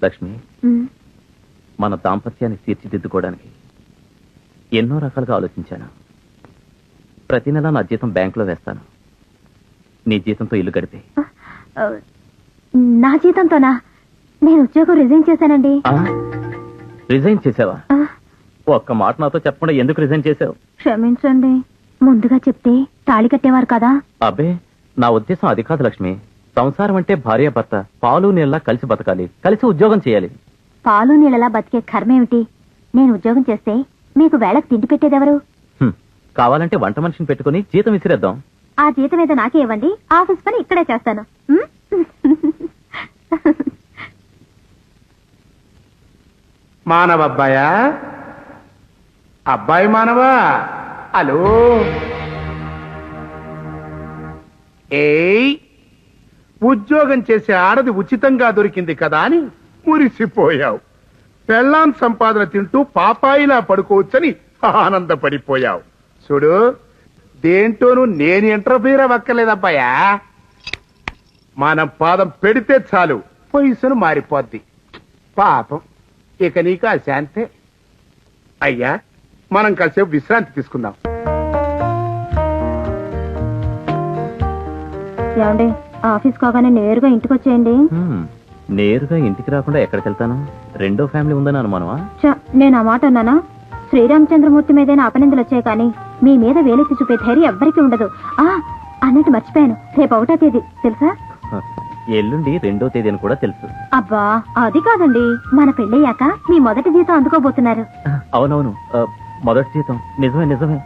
లక్ష్మి, మన దాంపత్యాన్ని తీర్చిదిద్దుకోవడానికి ఎన్నో రకాలుగా ఆలోచించాను. ప్రతి నెల నా జీతం బ్యాంకులో వేస్తాను. నీ జీతంతో ఇల్లు గడిపే. నా జీతంతోనా? నేను ఉద్యోగం రిజైన్ చేశానండి. రిజైన్ చేసావా? ఒక్క మాట నాతో చెప్పకుండా ఎందుకు రిజైన్ చేసావు? క్షమించండి, ముందుగా చెప్తే తాళి కట్టేవారు కదా. అబ్బే, నా ఉద్దేశం అది కాదు లక్ష్మి. సంసారం అంటే భార్యాభర్త పాలు నీళ్ళలా కలిసి బతకాలి, కలిసి ఉద్యోగం చేయాలి. పాలు నీళ్ళలా బతికే కర్మేమిటి? నేను ఉద్యోగం చేస్తే మీకు వేళకు తిండి పెట్టేదెవరు? కావాలంటే వంట మనిషిని పెట్టుకుని జీతం విసిరేద్దాం. ఆ జీతం ఏదో నాకే ఇవ్వండి, ఆఫీస్ పని ఇక్కడే చేస్తాను. మానవబ్బాయా, అబ్బాయి మానవా, హలో. ఏయ్, ఉద్యోగం చేసే ఆడది ఉచితంగా దొరికింది కదా అని మురిసిపోయావు. పెళ్ళాం సంపాదన తింటూ పాపాయిలా పడుకోవచ్చని ఆనందపడిపోయావు. చూడు, దేంటోనూ నేను ఇంటర్ఫీర్ అవ్వక్కర్లేదబ్బాయా. మనం పాదం పెడితే చాలు పొజిషన్ మారిపోద్ది. పాపం, ఇక నీకు ఆ శాంతే. అయ్యా, మనం కాసేపు విశ్రాంతి తీసుకుందాం. ఏమండి, ఆఫీస్ కాగానే నేరుగా ఇంటికి వచ్చేయండి. నేరుగా ఇంటికి రాకుండా ఎక్కడికి వెళ్తాను? రెండో ఫ్యామిలీ ఉందని అనుమానమా? నేను ఆ మాట అన్నానా? శ్రీరామచంద్రమూర్తి మీదైనా అపనిందలు వచ్చాయి కానీ మీ మీద వేలెత్తి చూపే ధైర్యం ఎవ్వరికీ ఉండదు. అన్నట్టు మర్చిపోయాను, రేపు 1వ తేదీ తెలుసా? ఎల్లుండి 2వ తేదీ అని కూడా తెలుసు. అబ్బా, అది కాదండి, మన పెళ్ళయ్యాక మీ మొదటి జీతం అందుకోబోతున్నారు. అవునవును, మొదటి జీతం. నిజమే నిజమే.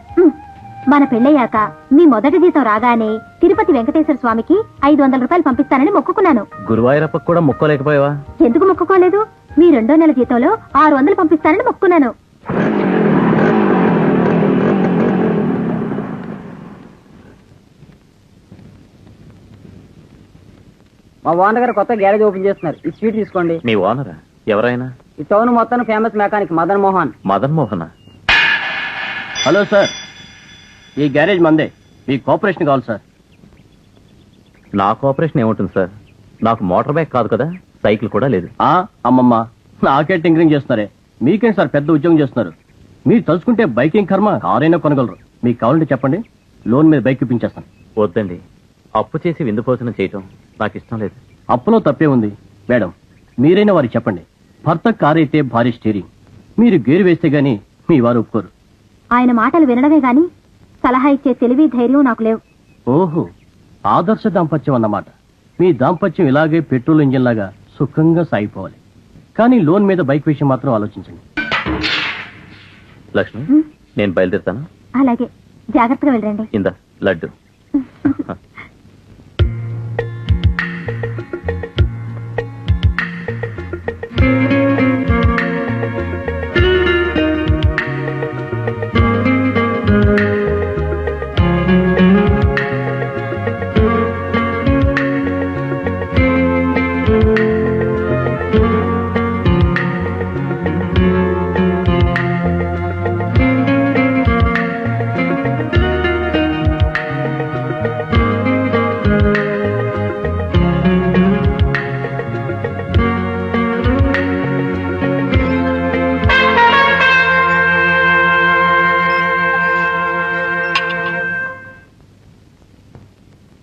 మన పెళ్ళయ్యాక మీ మొదటి జీతం రాగానే తిరుపతి వెంకటేశ్వర స్వామికి 500 రూపాయలు పంపిస్తానని మొక్కుకున్నాను. గురువాయూరప్పకు కూడా మొక్కోలేకపోయావా? ఎందుకు మొక్కుకోలేదు? మీ 2వ నెల జీతంలో 600 పంపిస్తానని మొక్కున్నాను. మా ఓనర్ గారు కొత్త గ్యారేజ్ ఓపెన్ చేస్తున్నారు. ఈ స్వీట్ తీసుకోండి. మీ ఓనరా? ఎవరైనా? ఈ టౌన్ మొత్తం famous mechanic Madan Mohan. Madan Mohan? Hello sir, ఈ గ్యారేజ్ మందే. మీ కోఆపరేషన్ కావాలి సార్. నా కోఆపరేషన్ ఏముంటుంది సార్? నాకు మోటార్ బైక్ కాదు కదా, సైకిల్ కూడా లేదు. అమ్మమ్మ, నాకే టింకరింగ్ చేస్తున్నారే. మీకేం సార్ పెద్ద ఉద్యోగం చేస్తున్నారు. మీరు తలుచుకుంటే బైకింగ్ కర్మ కారైనా కొనగలరు. మీకు కావాలంటే చెప్పండి, లోన్ మీద బైక్ ఇప్పించేస్తాను. వద్దండి, అప్పు చేసి విందు భోజనం చేయటం నాకు ఇష్టం లేదు. అప్పులో తప్పే ఉంది మేడం. మీరైనా వారికి చెప్పండి, భర్త కారైతే భార్య స్టీరింగ్. మీరు గేరు వేస్తే గానీ మీ వారు ఒప్పుకోరు. ఆయన మాటలు వినడమే గాని సలహా ఇచ్చే తెలివి ధైర్యం నాకు లేవు. ఓహో, ఆదర్శ దాంపత్యం అన్నమాట. మీ దాంపత్యం ఇలాగే పెట్రోల్ ఇంజిన్ లాగా సుఖంగా సాగిపోవాలి. కానీ లోన్ మీద బైక్ విషయం మాత్రం ఆలోచించండి. లక్ష్మి, నేను బయలుదేరుతాను. అలాగే, జాగ్రత్తగా వెళ్ళండి. ఇందా లడ్డు.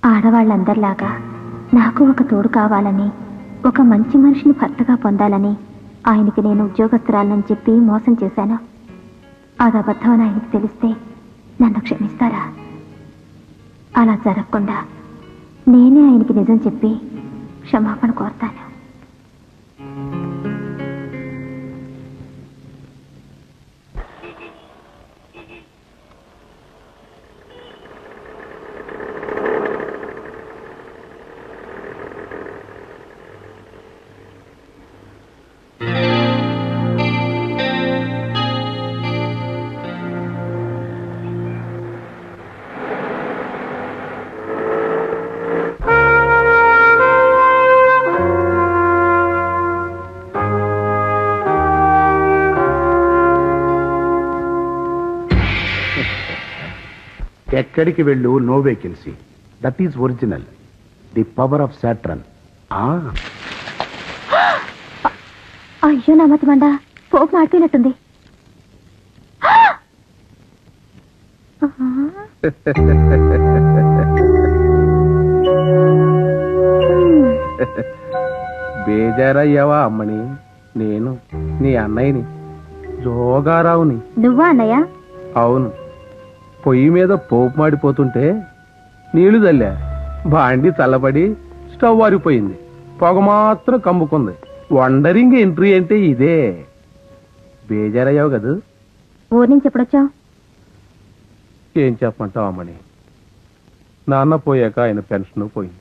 ఆడవాళ్ళందరిలాగా నాకు ఒక తోడు కావాలని, ఒక మంచి మనిషిని భర్తగా పొందాలని ఆయనకి నేను ఉద్యోగస్తురాలని చెప్పి మోసం చేశాను. అది అబద్ధమని ఆయనకి తెలిస్తే నన్ను క్షమిస్తారా? అలా జరగకుండా నేనే ఆయనకి నిజం చెప్పి క్షమాపణ కోరుతాను. ఎక్కడికి వెళ్ళు, no vacancy. That is original. The power of Saturn. అయ్యో నా మతి మండ, పోపు మాడిపోయినట్టుంది. బేజారయ్యావా అమ్మని? నేను నీ అన్నయ్యని, జోగారావుని. నువ్వా అన్నయ్య? అవును. పొయ్యి మీద పోపు మాడిపోతుంటే నీళ్లు చల్లా, బాండి చల్లబడి స్టవ్ ఆరిపోయింది, పొగ మాత్రం కమ్ముకుంది. వండరింగ్ ఎంట్రీ అంటే ఇదే. బేజారయ్యావు కదూ? ఊరి నుంచి ఎప్పుడొచ్చావు? ఏం చెప్పమంటావు అమ్మని, నాన్న పోయాక ఆయన పెన్షన్ పోయింది.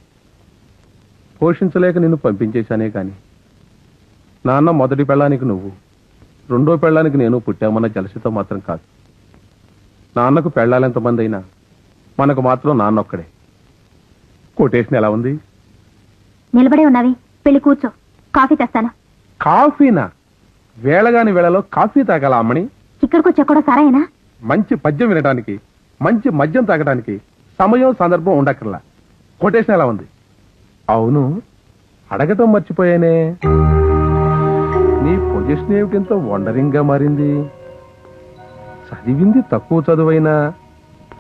పోషించలేక నిన్ను పంపించేశానే కాని నాన్న మొదటి పెళ్ళానికి నువ్వు, రెండో పెళ్ళానికి నేను పుట్టామన్న జలసితో మాత్రం కాదు. నాన్నకు పెళ్ళాలెంతమంది అయినా మనకు మాత్రం నాన్న ఒక్కడే. కొటేషన్ ఎలా ఉంది? నిలబడే ఉన్నావి, పెళ్లి కూర్చో, కాఫీ తెస్తాను. కాఫీనా? వేళగాని వేళలో కాఫీ తాగాల అమ్మని? ఇక్కడికి వచ్చా సరేనా? మంచి పద్యం వినడానికి, మంచి మద్యం తాగడానికి సమయం సందర్భం ఉండక్కర్లా. కొటేషన్ ఎలా ఉంది? అవును, అడగటం మర్చిపోయానే, నీ పొజిషన్ ఏమిటింత వండరింగ్ గా మారింది? చదివింది తక్కువ చదువైనా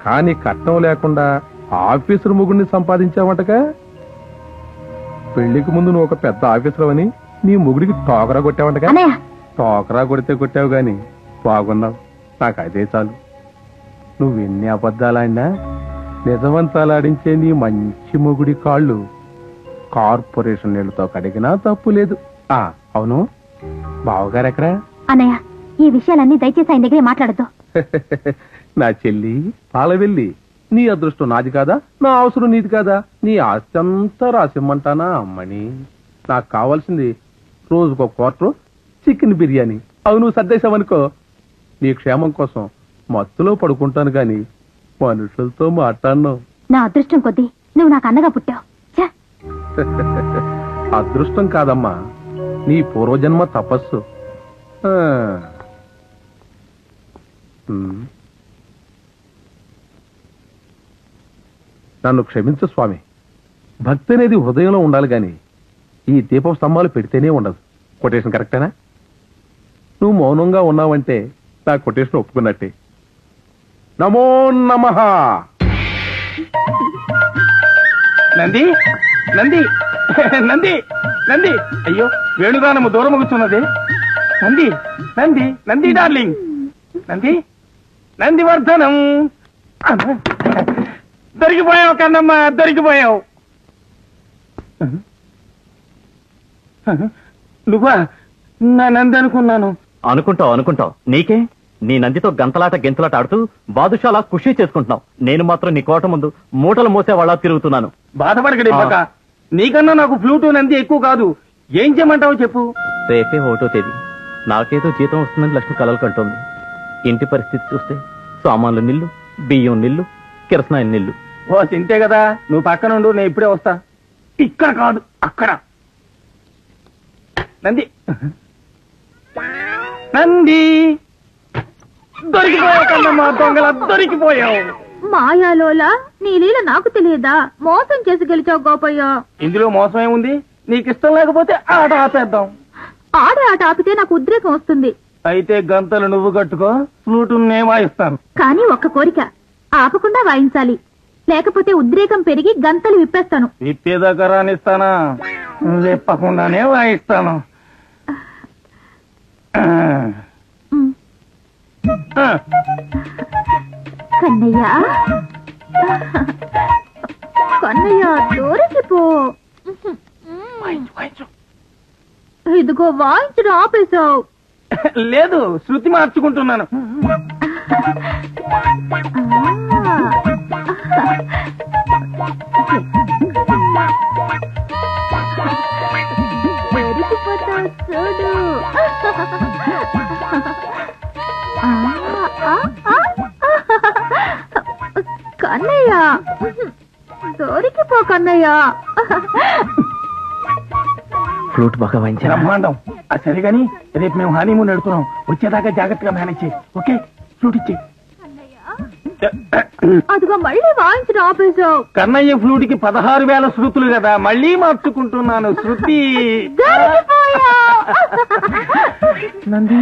కానీ కట్నం లేకుండా ఆఫీసర్ ముగుడిని సంపాదించావంటగా. పెళ్లికి ముందు నువ్వు ఒక పెద్ద ఆఫీసర్ అని నీ ముగుడికి టోకరా కొట్టావంటగా. అన్నయ్య, టోకరా కొడితే కొట్టావు గాని బాగున్నావు, నాకు అదే చాలు. నువ్వెన్ని అబద్ధాలాడినా నిజవంతాలాడించే నీ మంచి మొగుడి కాళ్ళు కార్పొరేషన్ నీళ్లతో కడిగినా తప్పు లేదు. అవును, బావగారు ఎక్కడా? అన్నయ్య, ఈ విషయాలన్నీ దయచేసి ఆయన దగ్గరే మాట్లాడద్దు. నా చెల్లి పాలవెల్లి, నీ అదృష్టం నాది కాదా, నా అవసరం నీది కాదా? నీ ఆస్తి అంతా రాసిమ్మంటానా అమ్మని? నాకు కావాల్సింది రోజుకో క్వార్టర్ చికెన్ బిర్యానీ. అవి నువ్వు సర్దేశావనుకో నీ క్షేమం కోసం మత్తులో పడుకుంటాను గాని మనుషులతో మాట్లాడను. నా అదృష్టం కొద్దీ నువ్వు నాకు అన్నగా పుట్టావు. ఛ! అదృష్టం కాదమ్మా, నీ పూర్వజన్మ తపస్సు. ఆ. నన్ను క్షమించు స్వామి. భక్తి అనేది హృదయంలో ఉండాలి గాని ఈ దీపం స్తంభాలు పెడితేనే ఉండదు. కొటేషన్ కరెక్టేనా? నువ్వు మౌనంగా ఉన్నావంటే నా కొటేషన్ ఒప్పుకున్నట్టే. నమో నమః. నంది నంది నంది నంది, అయ్యో వేణుగానము దూరం కూర్చున్నది. నంది నంది నంది డార్లింగ్, నంది నందివర్ధనం. దొరికిపోయావు కన్నమ్మ, దొరికిపోయావు. నువ్వా? నా నంది అనుకున్నాను. అనుకుంటావు నీకే? నీ నందితో గంతలాట గెంతలాట ఆడుతూ బాదుషాలా ఖుషి చేసుకుంటున్నావు. నేను మాత్రం నీ కోట ముందు మూటలు మోసేవాళ్ళ తిరుగుతున్నాను. బాధపడకడి పక్క, నీకన్నా నాకు ఫ్లూటు నంది ఎక్కువ కాదు. ఏం చేయమంటావు చెప్పు. రేపే 1వ తేదీ. నాకేదో జీతం వస్తుందని లక్ష్మి కలలు కంటోంది. ఇంటి పరిస్థితి చూస్తే సామాన్లు నిల్లు, బియ్యం నిల్లు, కిరసనాయిలు నిల్లు. ఓ చింతే కదా, నువ్వు పక్కనుండు, నేను ఇప్పుడే వస్తా. ఇక్కడ కాదు, అక్కడ. నంది నంది, దొరికిపోయావు కన్నమ్మ, దొంగల దొరికిపోయావు. మాయాలోలా, నీ లీల నాకు తెలియదా? మోసం చేసి గెలిచావు గోపయ్య. ఇందులో మోసం ఏముంది? నీకు ఇష్టం లేకపోతే ఆట ఆపేద్దాం. ఆడే ఆట ఆపితే నాకు ఉద్రేకం వస్తుంది. అయితే గంతలు నువ్వు కట్టుకో, ఫ్లూటు నే వాయిస్తాను. కానీ ఒక్క కోరిక, ఆపకుండా వాయించాలి, లేకపోతే ఉద్రేకం పెరిగి గంతలు విప్పేస్తాను. విప్పేదాకా రానిస్తానా? విప్పకుండానే వాయిస్తాను. కన్నయ్య, కన్నయ్య దూరికి పో. ఇదిగో వాయించడం ఆపేశావు. లేదు, శృతి మార్చుకుంటున్నాను. దొరికిపోతావు చూడు. కన్నయ్య, దొరికిపో కన్నయ్య. ఫ్లూట్ బాగా వాయించారా? బ్రహ్మాండం. సరే గాని రేపు మేము హనీమూన్ వెళ్తున్నాం, వచ్చేదాకా జాగ్రత్తగా మేనేజ్ చేయి. ఓకే, ఫ్లూట్ ఇచ్చి. అదిగో మళ్ళీ వాయించడం ఆపేశావు. కన్నయ్య ఫ్లూట్కి 16,000 శృతులు కదా, మళ్ళీ మార్చుకుంటున్నాను శృతి. దొరికిపోయావు. నంది